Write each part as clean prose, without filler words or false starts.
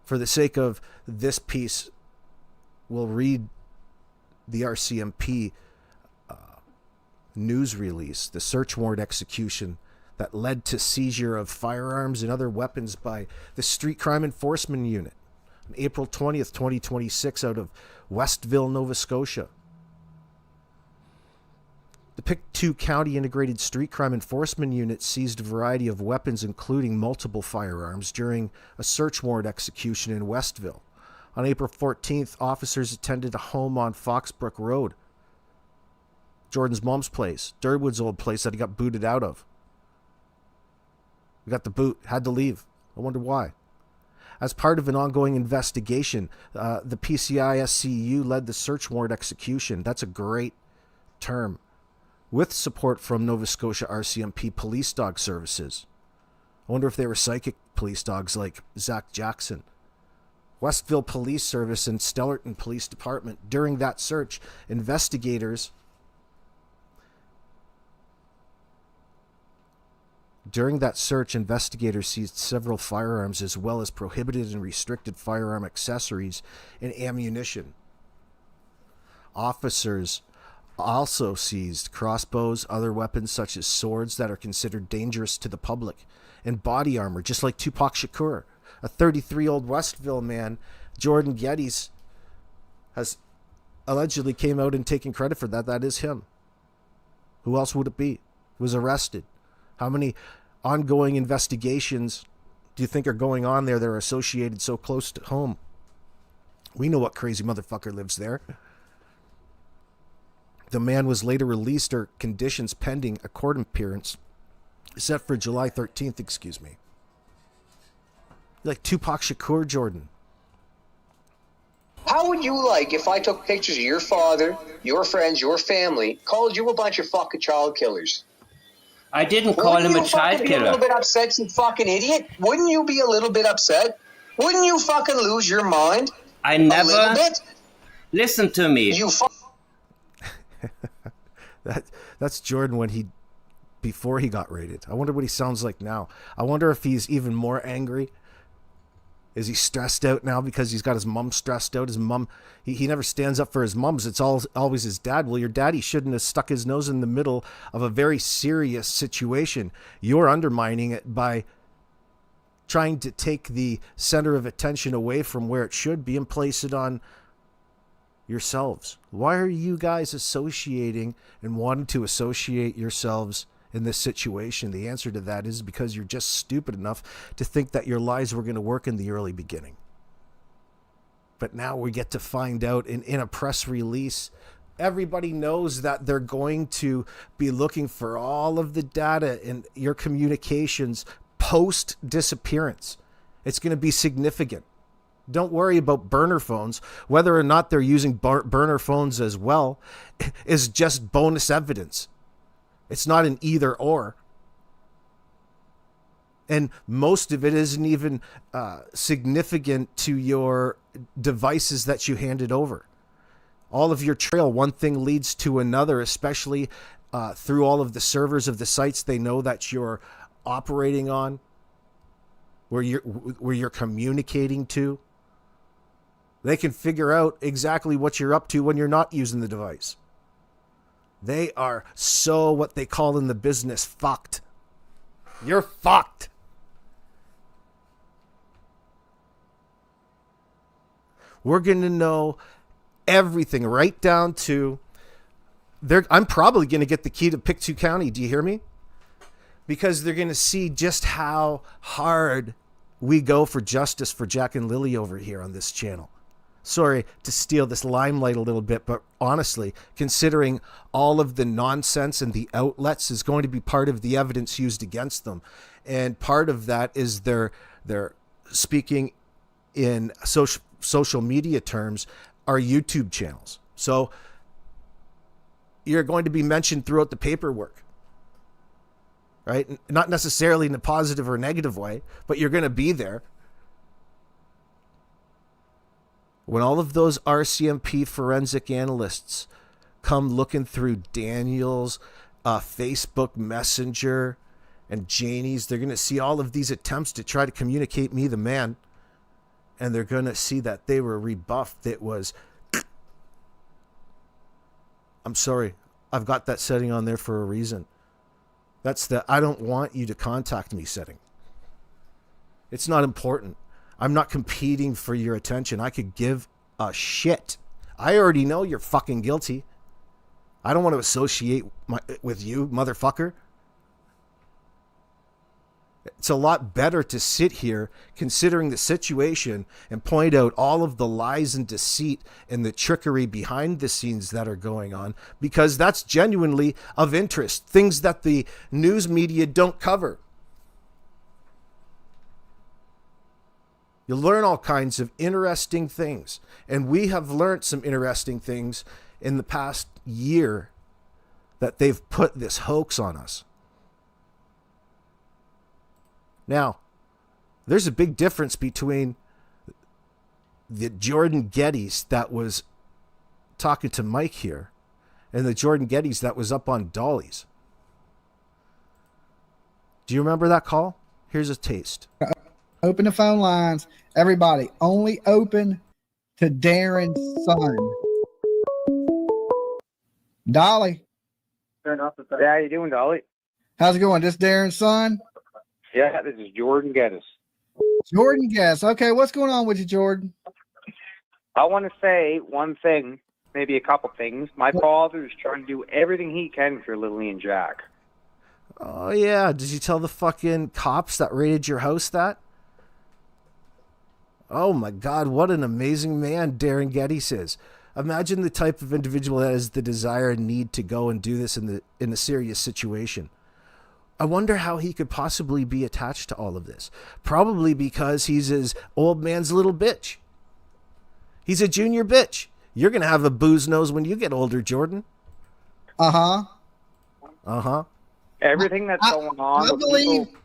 For the sake of this piece, we'll read the RCMP news release, the search warrant execution that led to seizure of firearms and other weapons by the Street Crime Enforcement Unit on April 20th, 2026 out of Westville, Nova Scotia. The Pictou County Integrated Street Crime Enforcement Unit seized a variety of weapons, including multiple firearms, during a search warrant execution in Westville. On April 14th, officers attended a home on Foxbrook Road, Jordan's mom's place, Derwood's old place that he got booted out of. We got the boot, had to leave. I wonder why. As part of an ongoing investigation, the PCI-SCU led the search warrant execution. That's a great term. With support from Nova Scotia RCMP police dog services. I wonder if they were psychic police dogs like Zach Jackson. Westville Police Service and Stellarton Police Department. During that search, investigators seized several firearms as well as prohibited and restricted firearm accessories and ammunition. Officers also seized crossbows, other weapons such as swords that are considered dangerous to the public, and body armor, just like Tupac Shakur. A 33-year-old Westville man, Jordan Gettys, has allegedly came out and taken credit for that. That is him. Who else would it be? Was arrested. How many ongoing investigations do you think are going on there that are associated so close to home? We know what crazy motherfucker lives there. The man was later released or conditions pending a court appearance set for July 13th, excuse me. Like Tupac Shakur, Jordan. How would you like if I took pictures of your father, your friends, your family, called you a bunch of fucking child killers? I didn't call him a child Be a killer. little bit upset, you fucking idiot. Wouldn't you be a little bit upset? Wouldn't you fucking lose your mind? I A never... little bit? Listen to me. You That's Jordan before he got raided. I wonder what he sounds like now. I wonder if he's even more angry. Is he stressed out now because he's got his mom stressed out? His mom, he never stands up for his mums. It's always his dad. Well, your daddy shouldn't have stuck his nose in the middle of a very serious situation. You're undermining it by trying to take the center of attention away from where it should be and place it on yourselves. Why are you guys associating and wanting to associate yourselves in this situation? The answer to that is because you're just stupid enough to think that your lies were going to work in the early beginning. But now we get to find out in a press release, everybody knows that they're going to be looking for all of the data in your communications post disappearance. It's going to be significant. Don't worry about burner phones. Whether or not they're using burner phones as well is just bonus evidence. It's not an either or. And most of it isn't even significant to your devices that you handed over. All of your trail, one thing leads to another, especially through all of the servers of the sites they know that you're operating on, where you're communicating to. They can figure out exactly what you're up to when you're not using the device. They are so what they call in the business fucked. You're fucked. We're going to know everything right down to I'm probably going to get the key to Pictou County. Do you hear me? Because they're going to see just how hard we go for justice for Jack and Lilly over here on this channel. Sorry to steal this limelight a little bit, but honestly, considering all of the nonsense and the outlets is going to be part of the evidence used against them. And part of that is they're speaking in social media terms, are YouTube channels. So you're going to be mentioned throughout the paperwork, right? Not necessarily in a positive or negative way, but you're going to be there. When all of those RCMP forensic analysts come looking through Daniel's Facebook Messenger and Janie's, they're going to see all of these attempts to try to communicate me, the man, and they're going to see that they were rebuffed. It was, I'm sorry, I've got that setting on there for a reason. That's the I don't want you to contact me setting. It's not important. I'm not competing for your attention. I could give a shit. I already know you're fucking guilty. I don't want to associate with you, motherfucker. It's a lot better to sit here considering the situation and point out all of the lies and deceit and the trickery behind the scenes that are going on, because that's genuinely of interest. Things that the news media don't cover. You'll learn all kinds of interesting things. And we have learned some interesting things in the past year that they've put this hoax on us. Now, there's a big difference between the Jordan Gettys that was talking to Mike here and the Jordan Gettys that was up on Dolly's. Do you remember that call? Here's a taste. Open the phone lines. Everybody, only open to Darren's son. Dolly. Yeah, how you doing, Dolly? How's it going? This Darren's son? Yeah, this is Jordan Gettys. Jordan Gettys. Okay, what's going on with you, Jordan? I want to say one thing, maybe a couple things. My father is trying to do everything he can for Lilly and Jack. Oh, yeah. Did you tell the fucking cops that raided your house that? Oh, my God. What an amazing man Darren Gettys is. Imagine the type of individual that has the desire and need to go and do this in a serious situation. I wonder how he could possibly be attached to all of this. Probably because he's his old man's little bitch. He's a junior bitch. You're going to have a booze nose when you get older, Jordan. Uh-huh. Uh-huh. Everything that's going on.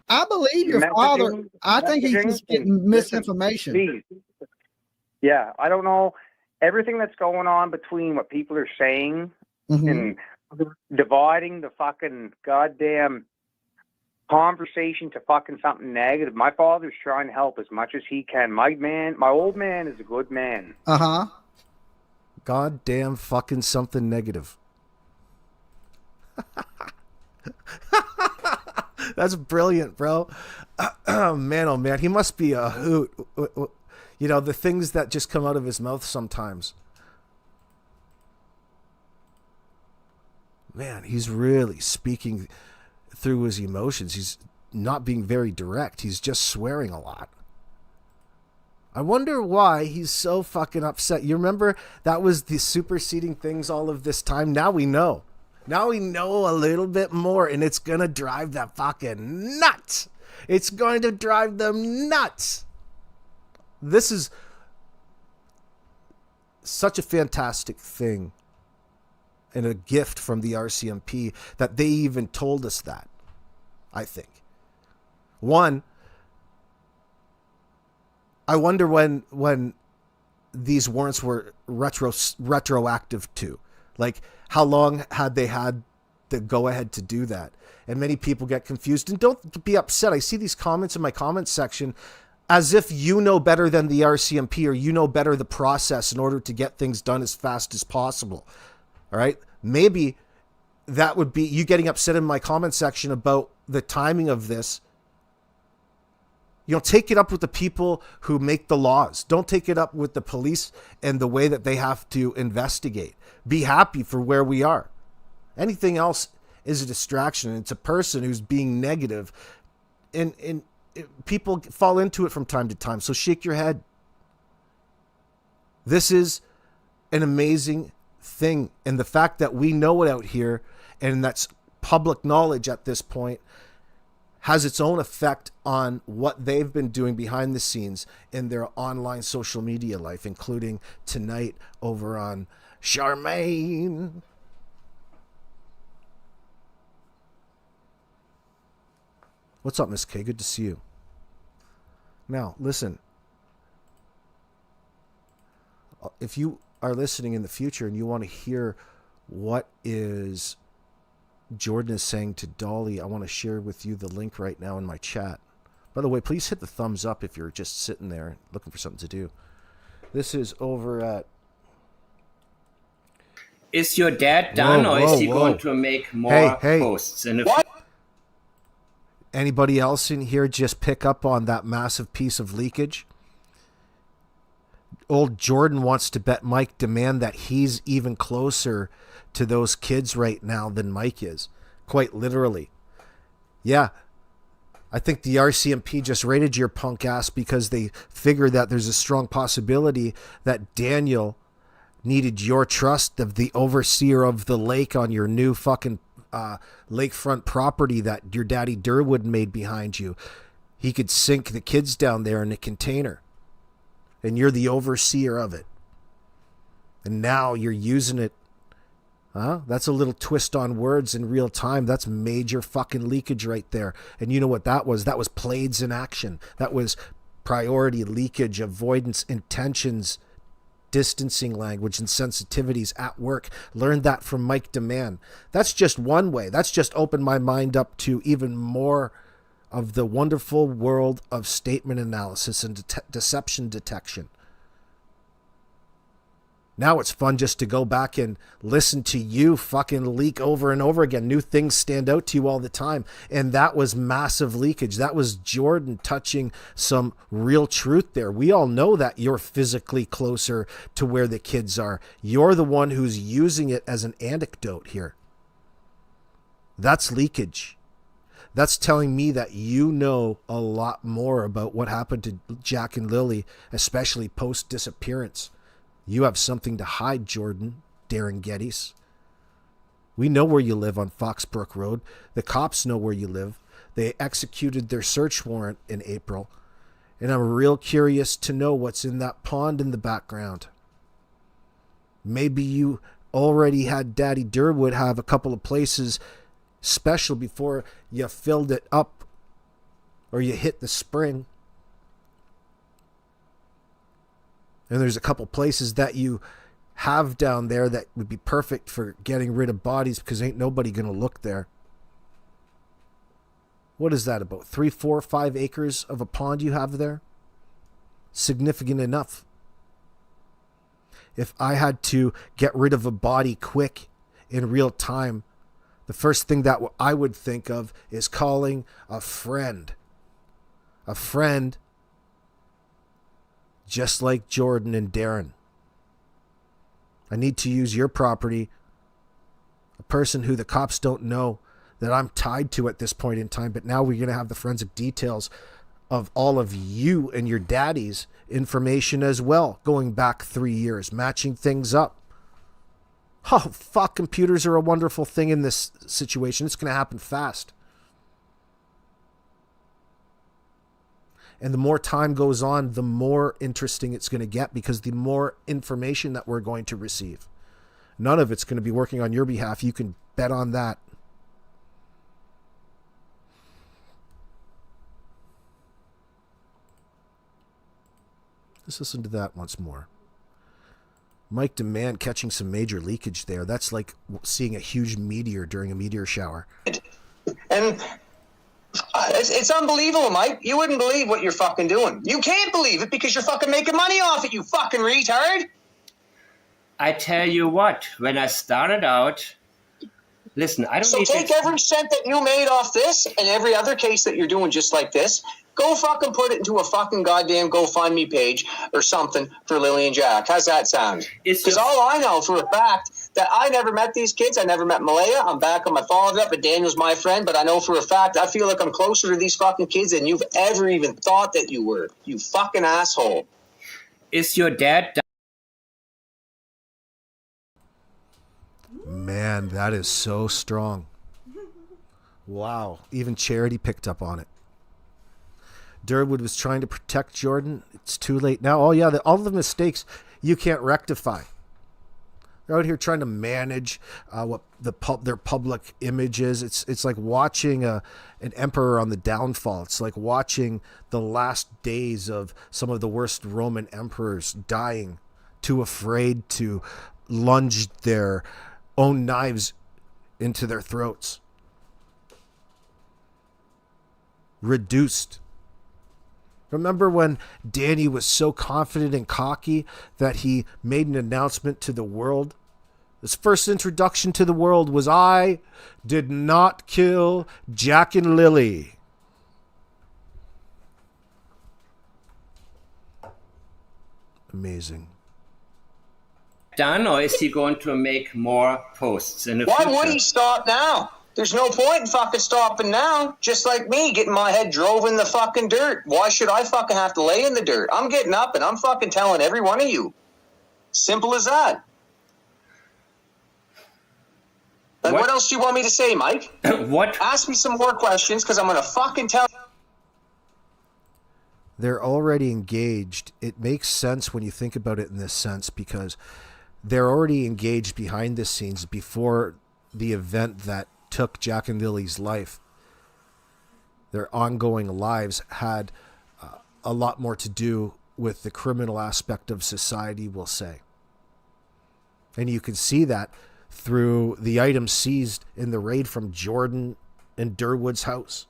I believe your father. I think he's just getting misinformation. Please. Yeah, I don't know. Everything that's going on between what people are saying and dividing the fucking goddamn conversation to fucking something negative. My father's trying to help as much as he can. My old man is a good man. Uh-huh. Goddamn fucking something negative. That's brilliant, bro. Oh man, he must be a hoot. You know, the things that just come out of his mouth sometimes. Man, he's really speaking through his emotions. He's not being very direct. He's just swearing a lot. I wonder why he's so fucking upset. You remember that was the superseding things all of this time? Now we know. Now we know a little bit more, and it's going to drive that fucking nuts. It's going to drive them nuts. This is such a fantastic thing and a gift from the RCMP that they even told us that, I think. One, I wonder when these warrants were retroactive to. Like, how long had they had the go-ahead to do that? And many people get confused. And don't be upset. I see these comments in my comments section as if you know better than the RCMP or you know better the process in order to get things done as fast as possible. All right? Maybe that would be you getting upset in my comment section about the timing of this. You know, take it up with the people who make the laws. Don't take it up with the police and the way that they have to investigate. Be happy for where we are. Anything else is a distraction. It's a person who's being negative. And people fall into it from time to time. So shake your head. This is an amazing thing. And the fact that we know it out here, and that's public knowledge at this point, has its own effect on what they've been doing behind the scenes in their online social media life, including tonight over on Charmaine. What's up, Miss K? Good to see you. Now, listen. If you are listening in the future and you want to hear what is Jordan is saying to Dolly, I want to share with you the link right now in my chat. By the way, please hit the thumbs up if you're just sitting there looking for something to do. This is over at... Is your dad done, or is he going to make more posts? What? Anybody else in here just pick up on that massive piece of leakage? Old Jordan wants to bet Mike Demand that he's even closer to those kids right now than Mike is. Quite literally. Yeah. I think the RCMP just raided your punk ass because they figured that there's a strong possibility that Daniel needed your trust of the overseer of the lake on your new fucking lakefront property that your daddy Derwood made behind you. He could sink the kids down there in a container. And you're the overseer of it. And now you're using it. Huh? That's a little twist on words in real time. That's major fucking leakage right there. And you know what that was? That was plaids in action. That was priority, leakage, avoidance, intentions, distancing language, and sensitivities at work. Learned that from Mike Demand. That's just one way. That's just opened my mind up to even more of the wonderful world of statement analysis and deception detection. Now it's fun just to go back and listen to you fucking leak over and over again. New things stand out to you all the time. And that was massive leakage. That was Jordan touching some real truth there. We all know that you're physically closer to where the kids are. You're the one who's using it as an anecdote here. That's leakage. That's telling me that you know a lot more about what happened to Jack and Lilly, especially post-disappearance. You have something to hide, Jordan Gettys. We know where you live on Foxbrook Road. The cops know where you live. They executed their search warrant in April. And I'm real curious to know what's in that pond in the background. Maybe you already had Daddy Derwood have a couple of places special before you filled it up or you hit the spring. And there's a couple places that you have down there that would be perfect for getting rid of bodies because ain't nobody going to look there. What is that, about 3, 4, 5 acres of a pond you have there? Significant enough. If I had to get rid of a body quick in real time, the first thing that I would think of is calling a friend. A friend just like Jordan and Darren. I need to use your property, a person who the cops don't know that I'm tied to at this point in time, but now we're going to have the forensic details of all of you and your daddy's information as well, going back 3 years, matching things up. Oh, fuck, computers are a wonderful thing in this situation. It's going to happen fast. And the more time goes on, the more interesting it's going to get because the more information that we're going to receive. None of it's going to be working on your behalf. You can bet on that. Let's listen to that once more. Mike Demand catching some major leakage there. That's like seeing a huge meteor during a meteor shower. And it's unbelievable, Mike. You wouldn't believe what you're fucking doing. You can't believe it because you're fucking making money off it, you fucking retard. I tell you what, when I started out, listen, I don't So take every cent that you made off this and every other case that you're doing just like this, go fucking put it into a fucking goddamn GoFundMe page or something for Lilly and Jack. How's that sound? Because all I know for a fact that I never met these kids. I never met Malaya. I'm back on my father up, but Daniel's my friend. But I know for a fact I feel like I'm closer to these fucking kids than you've ever even thought that you were. You fucking asshole. Is your dad... Man, that is so strong. Wow. Even Charity picked up on it. Derwood was trying to protect Jordan. It's too late now. Oh, yeah, all the mistakes you can't rectify. They're out here trying to manage what their public image is. It's like watching an emperor on the downfall. It's like watching the last days of some of the worst Roman emperors dying, too afraid to lunge their own knives into their throats. Reduced Remember when Danny was so confident and cocky that he made an announcement to the world? His first introduction to the world was, I did not kill Jack and Lilly. Amazing. Done, or is he going to make more posts in the future? Why would he stop now? There's no point in fucking stopping now. Just like me, getting my head drove in the fucking dirt. Why should I fucking have to lay in the dirt? I'm getting up and I'm fucking telling every one of you. Simple as that. Like, what else do you want me to say, Mike? What? Ask me some more questions, because I'm going to fucking tell you. They're already engaged. It makes sense when you think about it in this sense, because they're already engaged behind the scenes before the event that took Jack and Lily's life. Their ongoing lives had a lot more to do with the criminal aspect of society, we'll say. And you can see that through the items seized in the raid from Jordan and Derwood's house.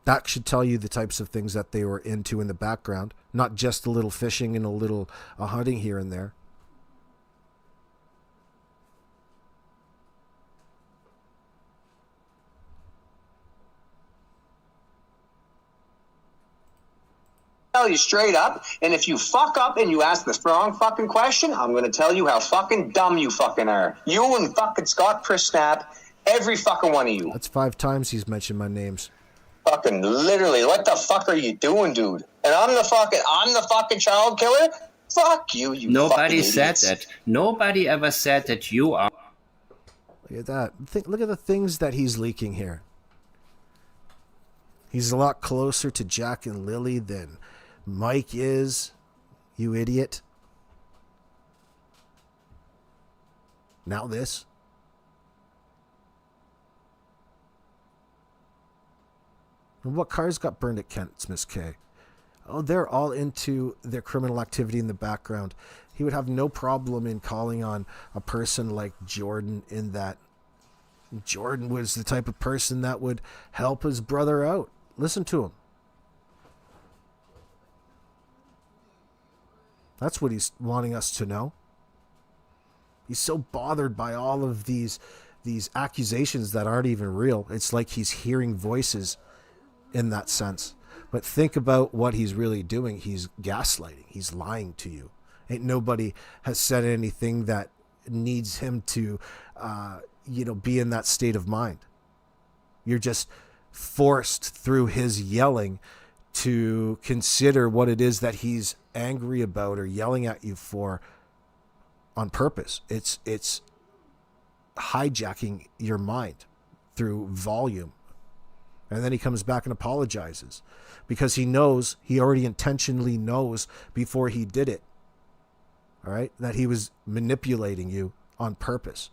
That should tell you the types of things that they were into in the background, not just a little fishing and a little hunting here and there. Tell you straight up, and if you fuck up and you ask the wrong fucking question, I'm going to tell you how fucking dumb you fucking are. You and fucking Scott Prissnap, every fucking one of you. That's 5 times he's mentioned my names. Fucking literally, what the fuck are you doing, dude? And I'm the fucking child killer? Fuck you, you Nobody fucking said idiots. that. Nobody ever said that you are. Look at that. Look at the things that he's leaking here. He's a lot closer to Jack and Lilly than Mike is, you idiot. Now this. And what cars got burned at Kent's, Miss K? Oh, they're all into their criminal activity in the background. He would have no problem in calling on a person like Jordan, in that Jordan was the type of person that would help his brother out. Listen to him. That's what he's wanting us to know. He's so bothered by all of these accusations that aren't even real. It's like he's hearing voices in that sense. But think about what he's really doing. He's gaslighting. He's lying to you. Ain't nobody has said anything that needs him to, be in that state of mind. You're just forced through his yelling to consider what it is that he's angry about or yelling at you for on purpose. It's hijacking your mind through volume. And then he comes back and apologizes because he already intentionally knows before he did it. All right. That he was manipulating you on purpose.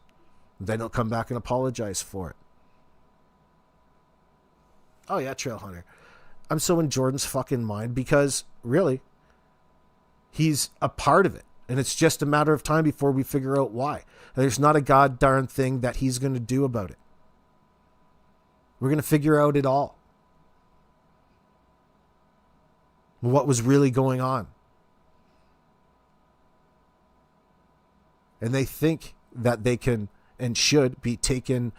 Then he'll come back and apologize for it. Oh yeah, Trail Hunter. I'm so in Jordan's fucking mind because really, he's a part of it. And it's just a matter of time before we figure out why. There's not a god darn thing that he's going to do about it. We're going to figure out it all. What was really going on. And they think that they can and should be taken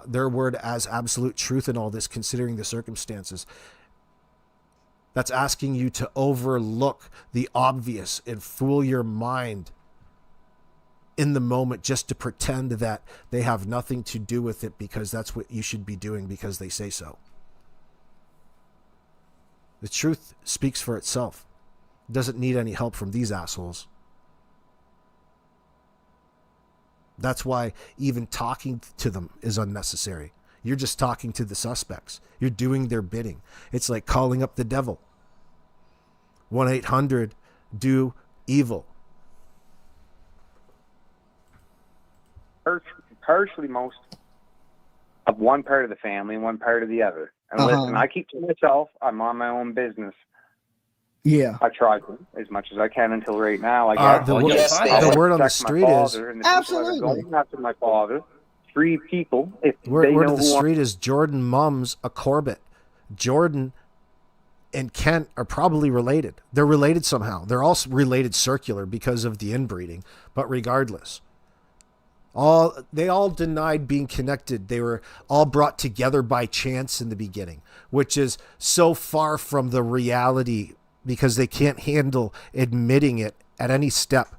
their word as absolute truth in all this, considering the circumstances. That's asking you to overlook the obvious and fool your mind in the moment just to pretend that they have nothing to do with it because that's what you should be doing because they say so. The truth speaks for itself. It doesn't need any help from these assholes. That's why even talking to them is unnecessary. You're just talking to the suspects. You're doing their bidding. It's like calling up the devil. 1-800-DO-EVIL. Partially most of one part of the family and one part of the other. And listen, I keep to myself. I'm on my own business. Yeah. I try to as much as I can until right now. I guess. The word on the street is absolutely after my father. 3 people. If word they know of the street is Jordan mums a Corbett. Jordan and Kent are probably related. They're related somehow. They're also related circular because of the inbreeding. But regardless, they all denied being connected. They were all brought together by chance in the beginning, which is so far from the reality because they can't handle admitting it at any step.